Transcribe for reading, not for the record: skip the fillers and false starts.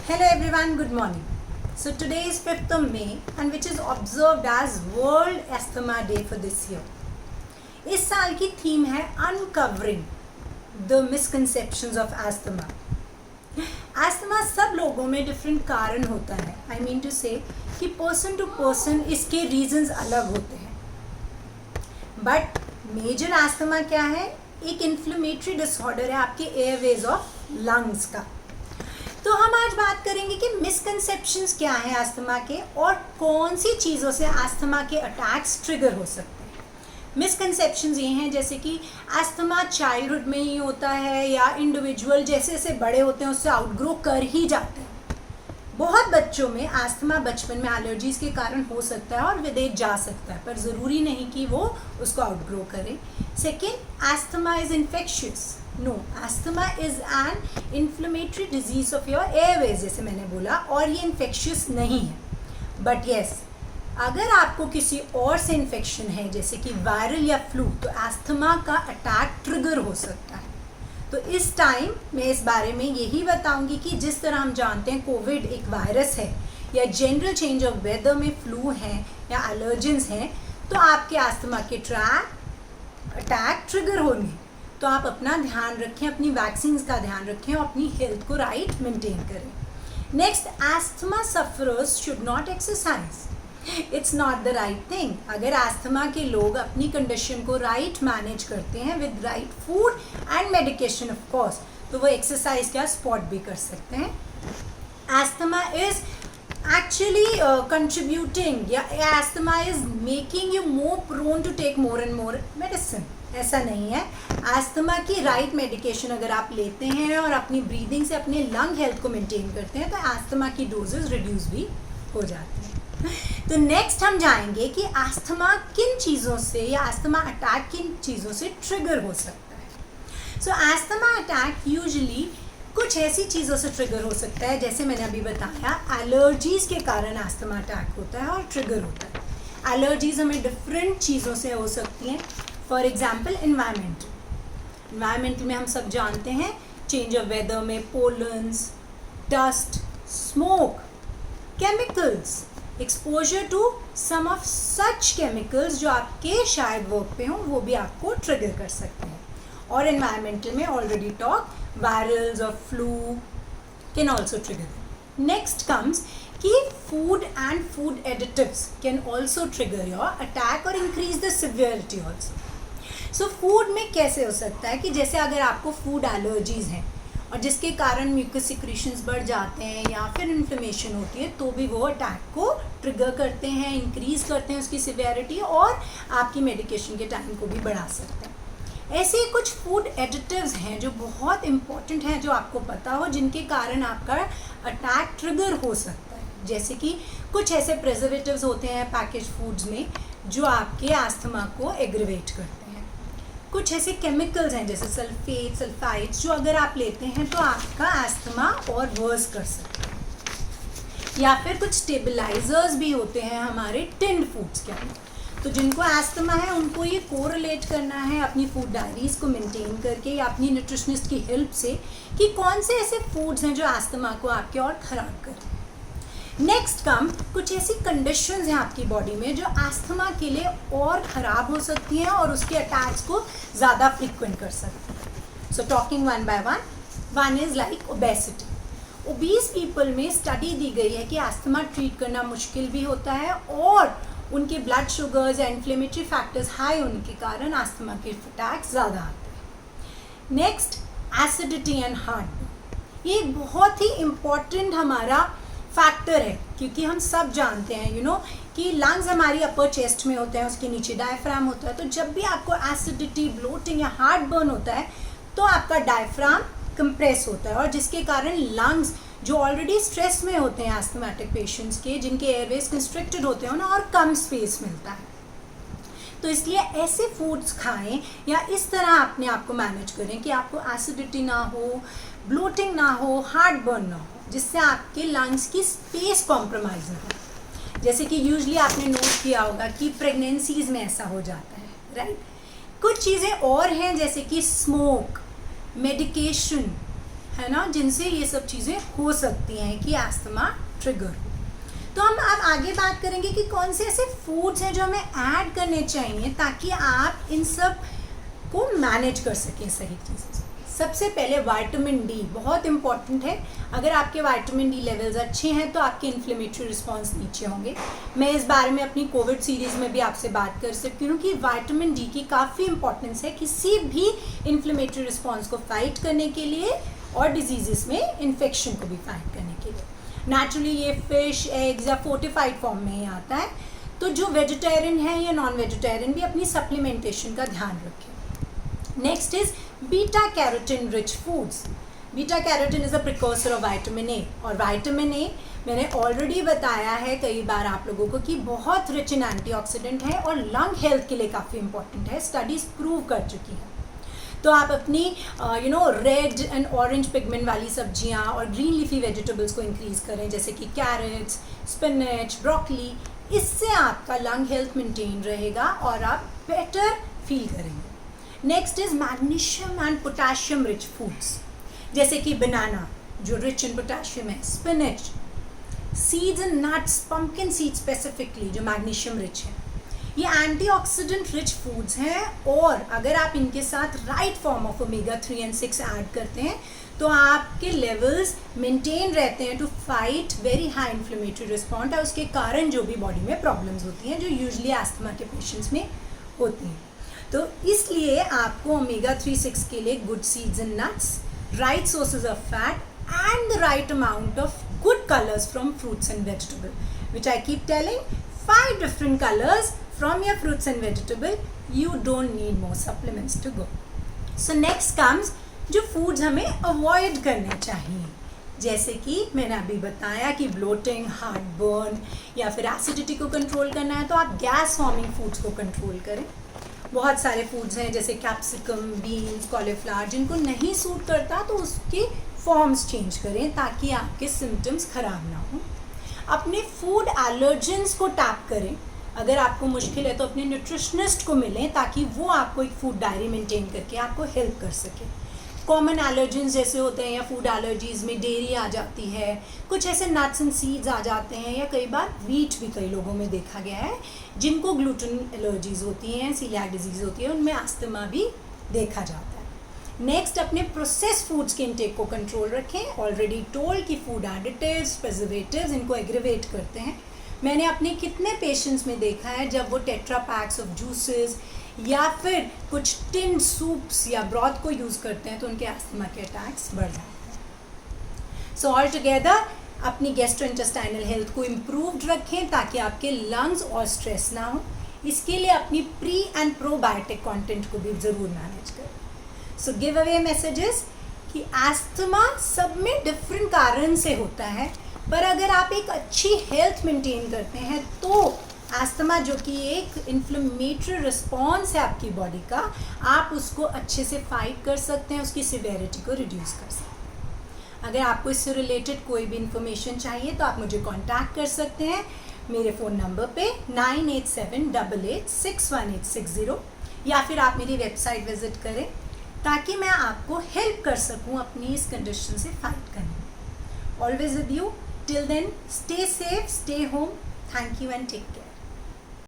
Hello everyone, good morning. So today is 5th of May and which is observed as World Asthma Day for this year. इस साल की theme है Uncovering the Misconceptions of Asthma. Asthma सब लोगों में different कारण होता है. I mean to say कि पर्सन टू पर्सन इसके रीजंस अलग होते हैं. बट मेजर एस्थमा क्या है? एक इन्फ्लेमेटरी डिसऑर्डर है आपके एयरवेज ऑफ लंग्स का. तो हम आज बात करेंगे कि मिसकंसेप्शंस क्या हैं अस्थमा के और कौन सी चीज़ों से अस्थमा के अटैक्स ट्रिगर हो सकते हैं. मिसकंसेप्शंस ये हैं जैसे कि अस्थमा चाइल्डहुड में ही होता है या इंडिविजुअल जैसे जैसे बड़े होते हैं उससे आउटग्रो कर ही जाते हैं. बहुत बच्चों में अस्थमा बचपन में एलर्जीज़ के कारण हो सकता है और विदेश जा सकता है, पर ज़रूरी नहीं कि वो उसको आउटग्रो करे. Second, asthma is infectious. No, asthma is an inflammatory disease of your airways जैसे मैंने बोला, और ये इन्फेक्शियस नहीं है. बट येस, अगर आपको किसी और से इन्फेक्शन है जैसे कि वायरल या फ्लू, तो अस्थमा का अटैक ट्रिगर हो सकता है. तो इस टाइम मैं इस बारे में यही बताऊंगी कि जिस तरह हम जानते हैं कोविड एक वायरस है या जनरल चेंज ऑफ वेदर में फ्लू है या एलर्जेंस हैं, तो आपके अस्थमा के अटैक ट्रिगर होंगे. तो आप अपना ध्यान रखें, अपनी वैक्सीन का ध्यान रखें और अपनी हेल्थ को राइट मेंटेन करें. Next, asthma sufferers should not exercise. It's not the right thing. अगर अस्थमा के लोग अपनी कंडीशन को राइट मैनेज करते हैं with right food and medication of course, तो वो एक्सरसाइज का स्पॉट भी कर सकते हैं. अस्थमा इज एक्चुअली कंट्रीब्यूटिंग या asthma is making you more prone to take more and more medicine. ऐसा नहीं है. अस्थमा की राइट मेडिकेशन अगर आप लेते हैं और अपनी ब्रीदिंग से अपने लंग हेल्थ को मेंटेन करते हैं तो अस्थमा की डोजेस रिड्यूस भी हो जाती हैं. तो नेक्स्ट हम जाएंगे कि अस्थमा किन चीज़ों से या अस्थमा अटैक किन चीज़ों से ट्रिगर हो सकता है. सो अस्थमा अटैक यूजुअली कुछ ऐसी चीज़ों से ट्रिगर हो सकता है जैसे मैंने अभी बताया, एलर्जीज़ के कारण अस्थमा अटैक होता है और ट्रिगर होता है. एलर्जीज़ हमें डिफरेंट चीज़ों से हो सकती हैं. फॉर एग्जाम्पल इन्वायरमेंट में हम सब जानते हैं चेंज ऑफ वेदर में pollens, dust, smoke, chemicals, exposure to some of such chemicals जो आपके शायद वर्क पे हों, वो भी आपको ट्रिगर कर सकते हैं. और एनवायरमेंटल में ऑलरेडी टॉक वायरल्स और flu can also trigger. Next comes कि food and food additives can also trigger your attack और increase the severity also. So food में कैसे हो सकता है कि जैसे अगर आपको फूड एलर्जीज़ हैं और जिसके कारण म्यूकस सिक्रीशंस बढ़ जाते हैं या फिर इन्फ्लेमेशन होती है, तो भी वो अटैक को ट्रिगर करते हैं, इंक्रीज़ करते हैं उसकी सिवियरिटी और आपकी मेडिकेशन के टाइम को भी बढ़ा सकते हैं. ऐसे ही कुछ फूड एडिटिव्स हैं जो बहुत इंपॉर्टेंट हैं जो आपको पता हो, जिनके कारण आपका अटैक ट्रिगर हो सकता है. जैसे कि कुछ ऐसे प्रिजर्वेटिव्स होते हैं पैकेज फूड्स में जो आपके अस्थमा को एग्रीवेट करते हैं. कुछ ऐसे केमिकल्स हैं जैसे सल्फेट, सल्फाइड्स जो अगर आप लेते हैं तो आपका अस्थमा और वर्स कर सकते हैं. या फिर कुछ स्टेबलाइजर्स भी होते हैं हमारे टिन्ड फूड्स के अंदर. तो जिनको अस्थमा है उनको ये कोरिलेट करना है अपनी फूड डायरीज़ को मेंटेन करके या अपनी न्यूट्रिशनिस्ट की हेल्प से कि कौन से ऐसे फूड्स हैं जो अस्थमा को आपके और ख़राब करें. नेक्स्ट कम कुछ ऐसी कंडीशंस हैं आपकी बॉडी में जो अस्थमा के लिए और ख़राब हो सकती हैं और उसके अटैक्स को ज़्यादा फ्रीक्वेंट कर सकती हैं. So talking one by one is like obesity. Obese people में स्टडी दी गई है कि अस्थमा ट्रीट करना मुश्किल भी होता है और उनके ब्लड शुगर्स या इन्फ्लेमेटरी फैक्टर्स हाई होने के कारण अस्थमा के अटैक्स ज़्यादा आते हैं. Next, acidity and heart. ये एक बहुत ही इम्पॉर्टेंट हमारा फैक्टर है क्योंकि हम सब जानते हैं कि लंग्स हमारी अपर चेस्ट में होते हैं, उसके नीचे डायफ्राम होता है. तो जब भी आपको एसिडिटी, ब्लोटिंग या हार्ट बर्न होता है तो आपका डायफ्राम कंप्रेस होता है और जिसके कारण लंग्स जो ऑलरेडी स्ट्रेस में होते हैं एस्थमेटिक पेशेंट्स के, जिनके एयरवेज कंस्ट्रिक्टेड होते हैं, उन्हें और कम स्पेस मिलता है. तो इसलिए ऐसे फूड्स खाएं या इस तरह अपने आप को मैनेज करें कि आपको एसिडिटी ना हो, ब्लोटिंग ना हो, हार्ट बर्न ना हो, जिससे आपके लंग्स की स्पेस कॉम्प्रोमाइज़ ना हो. जैसे कि यूजुअली आपने नोट किया होगा कि प्रेगनेंसीज़ में ऐसा हो जाता है, राइट. कुछ चीज़ें और हैं जैसे कि स्मोक, मेडिकेशन, है ना, जिनसे ये सब चीज़ें हो सकती हैं कि अस्थमा ट्रिगर। तो हम अब आगे बात करेंगे कि कौन से ऐसे फूड्स हैं जो हमें ऐड करने चाहिए ताकि आप इन सब को मैनेज कर सकें सही चीज़ों से। सबसे पहले विटामिन डी बहुत इंपॉर्टेंट है। अगर आपके विटामिन डी लेवल्स अच्छे हैं तो आपके इन्फ्लेमेटरी रिस्पॉन्स नीचे होंगे। मैं इस बारे में अपनी कोविड सीरीज़ में भी आपसे बात कर सकती हूँ कि विटामिन डी की काफ़ी इंपॉर्टेंस है किसी भी इन्फ्लेमेटरी रिस्पॉन्स को फाइट करने के लिए और डिजीज़ में इन्फेक्शन को भी फाइट करने के लिए। नेचुरली ये फिश, एग्स या फोर्टिफाइड फॉर्म में ही आता है। तो जो वेजिटेरियन है या नॉन वेजिटेरियन भी अपनी सप्लीमेंटेशन का ध्यान रखें। Next is beta carotene rich foods. Beta carotene is a precursor of vitamin A, और विटामिन ए मैंने ऑलरेडी बताया है कई बार आप लोगों को कि बहुत रिच इन एंटीऑक्सीडेंट है और लंग हेल्थ के लिए काफ़ी इंपॉर्टेंट है, स्टडीज प्रूव कर चुकी है। तो आप अपनी रेड एंड ऑरेंज पिगमेंट वाली सब्जियां और ग्रीन लीफी वेजिटेबल्स को इंक्रीज करें, जैसे कि कैरेट्स, स्पिनच, ब्रोकली। इससे आपका लंग हेल्थ मेंटेन रहेगा और आप बेटर फील करेंगे। Next is magnesium and potassium rich foods, जैसे कि बनाना जो रिच इन पोटेशियम है, spinach, seeds and nuts, pumpkin seed specifically जो मैग्नीशियम रिच है। ये एंटीऑक्सीडेंट रिच फूड्स हैं और अगर आप इनके साथ right form of omega 3 and 6 add करते हैं तो आपके लेवल्स मेंटेन रहते हैं to fight very high inflammatory response, और उसके कारण जो भी बॉडी में प्रॉब्लम्स होती हैं जो यूजुअली अस्थमा के पेशेंट्स में होती हैं। तो इसलिए आपको ओमेगा 3, 6 के लिए good seeds and nuts, right sources of fat and the right amount of good colours from fruits and vegetable, which I keep telling 5 different colors from your fruits and vegetable. You don't need more supplements to go. So next comes जो foods हमें avoid करने चाहिए, जैसे कि मैंने अभी बताया कि bloating, heartburn या फिर acidity को कंट्रोल करना है तो आप गैस फॉर्मिंग फूड्स को कंट्रोल करें। बहुत सारे फूड्स हैं जैसे कैप्सिकम, बीन्स, कॉलीफ्लावर, जिनको नहीं सूट करता तो उसके फॉर्म्स चेंज करें ताकि आपके सिम्टम्स खराब ना हो। अपने फूड एलर्जेंस को टैप करें। अगर आपको मुश्किल है तो अपने न्यूट्रिशनिस्ट को मिलें ताकि वो आपको एक फूड डायरी मेंटेन करके आपको हेल्प कर सके। कॉमन एलर्जेंस जैसे होते हैं या फूड एलर्जीज़ में डेयरी आ जाती है, कुछ ऐसे नट्स एंड सीड्स आ जाते हैं, या कई बार वीट भी कई लोगों में देखा गया है जिनको ग्लूटेन एलर्जीज़ होती हैं, सीलियाक डिजीज़ होती है, उनमें अस्थमा भी देखा जाता है। नेक्स्ट, अपने प्रोसेस फूड्स के इंटेक को कंट्रोल रखें। ऑलरेडी टोल्ड कि फूड एडिटिव्स, प्रिजर्वेटिव्स इनको एग्रीवेट करते हैं। मैंने अपने कितने पेशेंट्स में देखा है जब वो टेट्रा पैक्स ऑफ जूसेस या फिर कुछ टिन सूप्स या ब्रॉथ को यूज़ करते हैं तो उनके अस्थमा के अटैक्स बढ़ जाते हैं। सो ऑल टुगेदर अपनी गैस्ट्रोइंटेस्टाइनल हेल्थ को इम्प्रूव्ड रखें ताकि आपके लंग्स और स्ट्रेस ना हो। इसके लिए अपनी प्री एंड प्रोबायोटिक कंटेंट को भी ज़रूर मैनेज करें। सो गिव अवे मैसेजेस कि अस्थमा सब में डिफरेंट कारण से होता है, पर अगर आप एक अच्छी हेल्थ मेंटेन करते हैं तो अस्थमा जो कि एक इन्फ्लेमेटरी रिस्पॉन्स है आपकी बॉडी का, आप उसको अच्छे से फाइट कर सकते हैं, उसकी सिवियरिटी को रिड्यूस कर सकते हैं। अगर आपको इससे रिलेटेड कोई भी इंफॉर्मेशन चाहिए तो आप मुझे कांटेक्ट कर सकते हैं मेरे फ़ोन नंबर पे 9878861860, या फिर आप मेरी वेबसाइट विजिट करें ताकि मैं आपको हेल्प कर सकूं अपनी इस कंडीशन से फाइट करने में। Always with you, till then stay safe, stay home, thank you and take care.